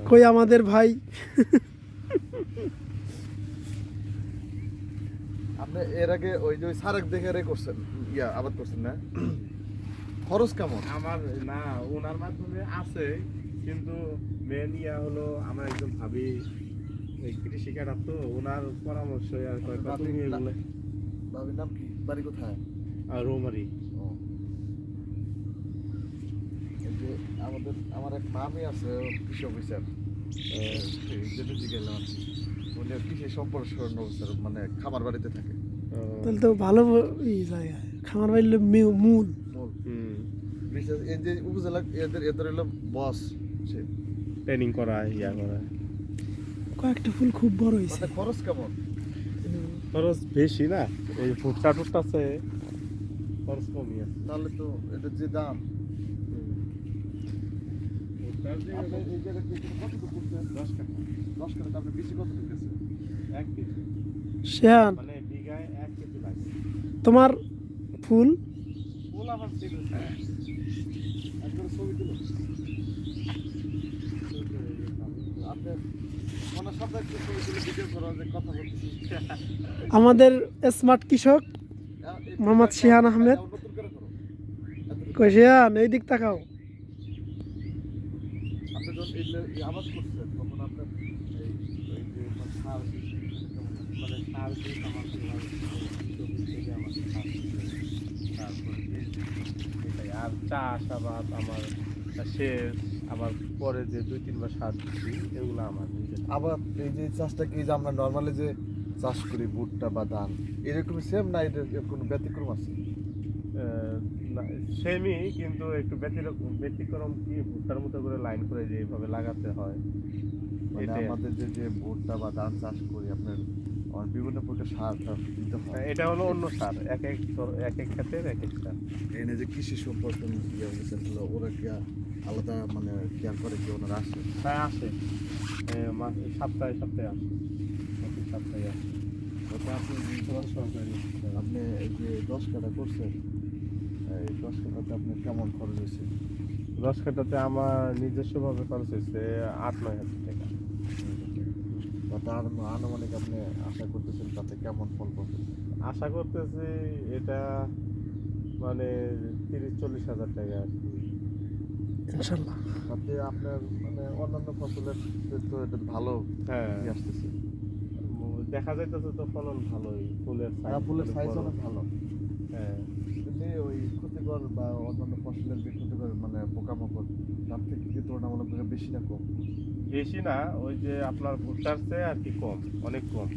কই আমাদের ভাই। আপনি এর আগে ওই যে সারেক দেখে করছেন আবাদ করছেন না? খরচ কেমন? আমার না ওনার মাধ্যমে আছে, কিন্তু মেন হলো আমরা একদম ভাবি এই কৃষি কাটার, তো ওনার পরামর্শ আর তুমি এগুলো। বাবির নাম কি? বাড়ি কোথায়? আর রৌমারি। এই যে আমার এক মামি আছে কৃষি অফিসার, যেটা জিজ্ঞাসা আর কি, উনি কৃষি সম্প্রসারণ অফিসার, মানে খামার বাড়িতে থাকে। তাহলে তো ভালো জায়গা, খামার বাড়ি মূল। এই যে উপজেলা এদের হলো বস, সে ট্রেনিং করা করা। কয়েকটা ফুল খুব বড় হয়েছে। খরচ কেমন? খরচ বেশি না, এই ফুটটা আছে, খরচ কমই আছে। তাহলে তো এদের যে দাম, আপনি বেশি কত দিতেছে? 1 কেজি শ্যান, মানে বিঘায় 1 কেজি লাগে। তোমার ফুল ফুল আবার একবার ছবি দিল আপনি মনে সব একটু ছবি তুলে ভিডিও করা, যে কথা বলতেছি। আমাদের স্মার্ট কৃষক মোহাম্মদ শিহান আহমেদ। নতুন করে করো। কই শিহান, এই দিক তাকাও। আপনি যখন এই আবাদ করছেন তখন আপনার এই এই যে সার মানে সার দিয়ে আমার থেকে আমাকে সার দিতে, তারপরে এটাই আর চাষাবাদ আমার শেষ, আবার পরে যে 2-3 বার সার দিচ্ছি, এগুলো আমার নিজের। আবার এই যে চাষটা কি যে আমরা নর্মালি যে চাষ করি ভুট্টা বা ধান, এরকম সেম না এদের কোনো ব্যতিক্রম আছে? সেমই, কিন্তু একটু ব্যতিক্রম কি, ভুট্টার মতো করে লাইন করে যে এইভাবে লাগাতে হয়। মানে আমাদের যে ভুট্টা বা ধান চাষ করি আপনার বিভিন্ন প্রকার সার দিতে হয়। এটা হলো অন্য সার, এক এক ক্ষেতের এক এক সার। এনে যে কৃষি সম্পর্কন হলো, ওরা কি আলাদা মানে কেয়ার করে, কি ওনারা আসে? হ্যাঁ আসে, সপ্তাহে সপ্তাহে আসে, প্রতি সপ্তাহে আসে। ওটা আপনি সরকারি। আপনি এই যে 10 কাঠা করছেন, এই 10 কাঠাতে আপনার কেমন খরচ হয়েছে? 10 কাঠাতে আমার নিজস্বভাবে খরচ হয়েছে 8-9 হাজার টাকা। বা তার আনুমানিক আপনি আশা করতেছেন তাতে কেমন ফল পাবেন? আশা করতেছি এটা মানে 30-40 হাজার টাকা আর কি। ইনশাল্লাহ। তাতে আপনার মানে অন্যান্য ফসলের তো এটা ভালো হ্যাঁ আসতেছে। দেখা যাইতেছে তো ফলন ভালোই, ফুলের সাইজ অনেক ভালো। হ্যাঁ, এমনি ওই ক্ষতিকর বা অন্যান্য ফসলের যে ক্ষতিকর মানে পোকামাকড়, তার থেকে কি তুলনামূলক বেশি না কম? বেশি না, ওই যে আপনার ভুট্টার চেয়ে আর কি কম, অনেক কম।